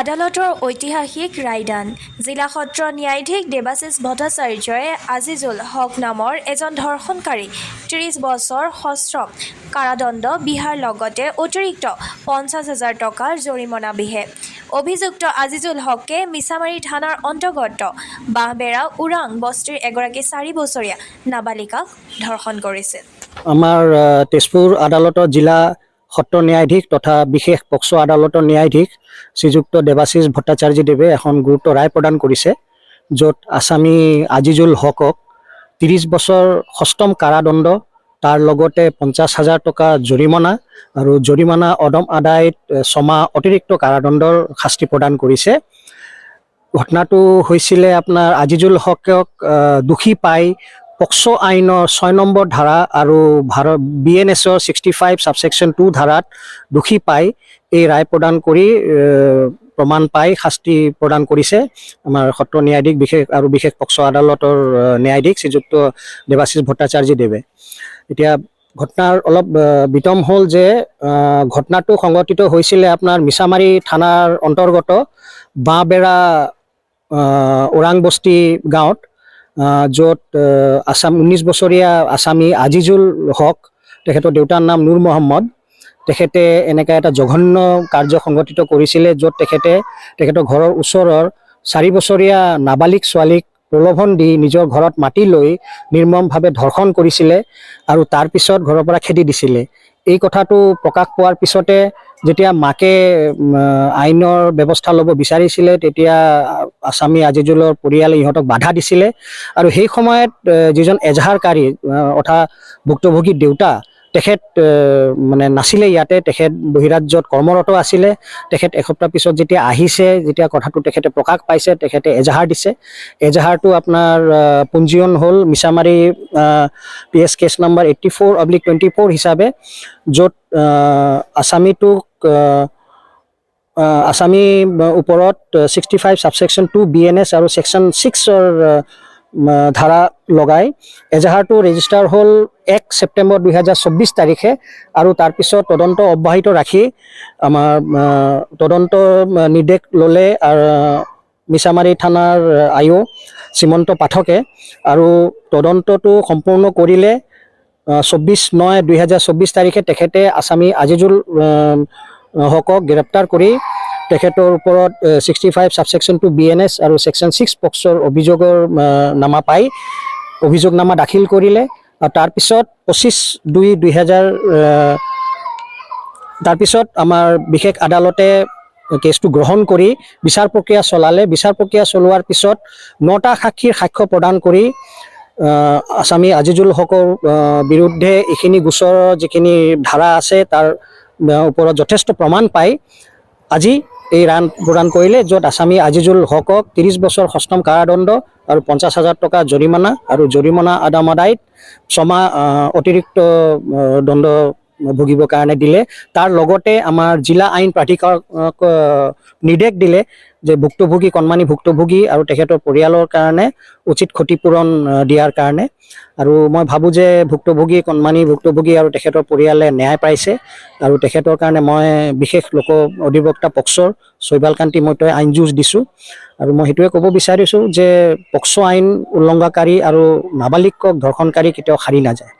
আদালতৰ ঐতিহাসিক ৰায়দান। জিলা সত্ৰ ন্যায়াধীশ দেৱাশিষ ভট্টাচাৰ্যই আজিজুল হক নামৰ এজন ধৰ্ষণকাৰী ৩০ বছৰ সশ্ৰম কাৰাদণ্ড বিহাৰ লগতে অতিৰিক্ত ৫০,০০০ টকাৰ জৰিমনা বিহে। অভিযুক্ত আজিজুল হকে মিছামাৰী থানাৰ অন্তৰ্গত বাঁহবেৰা ওৰাং বস্তিৰ এগৰাকী ৪ বছৰীয়া নাবালিকাক ধৰ্ষণ কৰিছিল। আমাৰ তেজপুৰ আদালতৰ জিলা সত্ৰ ন্যায়াধীশ তথা বিশেষ পক্সো আদালতৰ ন্যায়াধীশ শ্ৰীযুক্ত দেৱাশিষ ভট্টাচাৰ্যদেৱে এখন গুৰুত্ব ৰায় প্ৰদান কৰিছে, য'ত আসামী আজিজুল হকক ৩০ বছৰ সষ্টম কাৰাদণ্ড, তাৰ লগতে ৫০,০০০ টকা জৰিমনা আৰু জৰিমনা অদম আদায়ত ৬ মাহ অতিৰিক্ত কাৰাদণ্ডৰ শাস্তি প্ৰদান কৰিছে। ঘটনাটো হৈছিলে আপোনাৰ আজিজুল হকক দোষী পাই পক্সো আইনৰ ৬ নম্বৰ ধাৰা আৰু ভাৰত BNSৰ 65 ছাবছেকশ্যন 2 ধাৰাত দোষী পাই এই ৰায় প্ৰদান কৰি প্ৰমাণ পাই শাস্তি প্ৰদান কৰিছে আমাৰ সত্ৰ ন্যায়াধীশ বিশেষ পক্সো আদালতৰ ন্যায়াধীশ শ্ৰীযুক্ত দেৱাশিষ ভট্টাচাৰ্যদেৱে। এতিয়া ঘটনাৰ অলপ বিতম হ'ল যে ঘটনাটো সংঘটিত হৈছিলে আপোনাৰ মিছামাৰী থানাৰ অন্তৰ্গত বাঁহবেৰা ওৰাং বস্তি গাঁৱত, য'ত 19 বছৰীয়া আসামী আজিজুল হক, তেখেতৰ দেউতাৰ নাম নুৰ মহম্মদ, তেখেতে এনেকৈ এটা জঘন্য কাৰ্য সংঘটিত কৰিছিলে, য'ত তেখেতৰ ঘৰৰ ওচৰৰ ৪ বছৰীয়া নাবালিক ছোৱালীক প্ৰলোভন দি নিজৰ ঘৰত মাতি লৈ নিৰ্মমভাৱে ধৰ্ষণ কৰিছিলে আৰু তাৰ পিছত ঘৰৰ পৰা খেদি দিছিলে। এই কথাটো প্ৰকাশ পোৱাৰ পিছতে যেতিয়া মাকে আইনৰ ব্যৱস্থা ল'ব বিচাৰিছিলে, তেতিয়া আসামী আজিজুলৰ পৰিয়ালে ইহঁতক বাধা দিছিলে আৰু সেই সময়ত যিজন এজাহাৰকাৰী অৰ্থাৎ ভুক্তভোগীৰ দেউতা, তেখেত মানে নাছিলে ইয়াতে, তেখেত বহিৰাজ্যত কৰ্মৰত আছিলে। তেখেত এসপ্তাহ পিছত যেতিয়া আহিছে, যেতিয়া কথাটো তেখেতে প্ৰকাশ পাইছে, তেখেতে এজাহাৰ দিছে। এজাহাৰটো আপোনাৰ পঞ্জীয়ন হ'ল মিছামাৰী PS কেছ নম্বৰ 84/24 হিচাপে, য'ত আসামী ওপৰত 65 ছাবছেকশ্যন 2 BNS আৰু ছেকশ্যন 6ৰ ধাৰা লগাই এজাহাৰটো ৰেজিষ্টাৰ হ'ল 1 ছেপ্টেম্বৰ 2024 তাৰিখে আৰু তাৰপিছত তদন্ত অব্যাহত ৰাখি আমাৰ তদন্ত নিৰ্দেশ ল'লে মিছামাৰী থানাৰ IO শ্ৰীমন্ত পাঠকে, আৰু তদন্তটো সম্পূৰ্ণ কৰিলে 24/9/2024 তাৰিখে তেখেতে আসামী আজিজুল হকক গ্ৰেপ্তাৰ কৰি তেখেতৰ ওপৰত 65 ছাবছেকশ্যন 2 BNS আৰু ছেকশ্যন 6 পক্সৰ অভিযোগৰ নামা পাই অভিযোগনামা দাখিল কৰিলে। আৰু তাৰপিছত 25/2/2000 তাৰপিছত আমাৰ বিশেষ আদালতে কেছটো গ্ৰহণ কৰি বিচাৰ প্ৰক্ৰিয়া চলালে। বিচাৰ প্ৰক্ৰিয়া চলোৱাৰ পিছত 9টা সাক্ষীৰ সাক্ষ্য প্ৰদান কৰি আসামী আজিজুল হকৰ বিৰুদ্ধে এইখিনি গোচৰৰ যিখিনি ধাৰা আছে তাৰ ওপৰত যথেষ্ট প্ৰমাণ পাই আজি এই ৰায় প্ৰদান কৰিলে, য'ত আসামী আজিজুল হকক 30 বছৰ সষ্টম কাৰাদণ্ড আৰু 50,000 টকা জৰিমনা আৰু জৰিমনা আদাম আদায়ত 6 মাহ অতিৰিক্ত দণ্ড ভুগিবৰ কাৰণে দিলে। তাৰ লগতে আমাৰ জিলা আইন প্ৰাধিকৰণক নিৰ্দেশ দিলে যে কণমানি ভুক্তভোগী আৰু তেখেতৰ পৰিয়ালৰ কাৰণে উচিত ক্ষতিপূৰণ দিয়াৰ কাৰণে। আৰু মই ভাবোঁ যে কণমানি ভুক্তভোগী আৰু তেখেতৰ পৰিয়ালে ন্যায় পাইছে আৰু তেখেতৰ কাৰণে মই বিশেষ লোক অধিবক্তা পক্সৰ শৈবাল কান্তি মৈত্ৰই আইন যুঁজ দিছোঁ। আৰু মই সেইটোৱে ক'ব বিচাৰিছোঁ যে পক্সো আইন উলংঘাকাৰী আৰু নাবালিকক ধৰ্ষণকাৰী কেতিয়াও সাৰি নাযায়।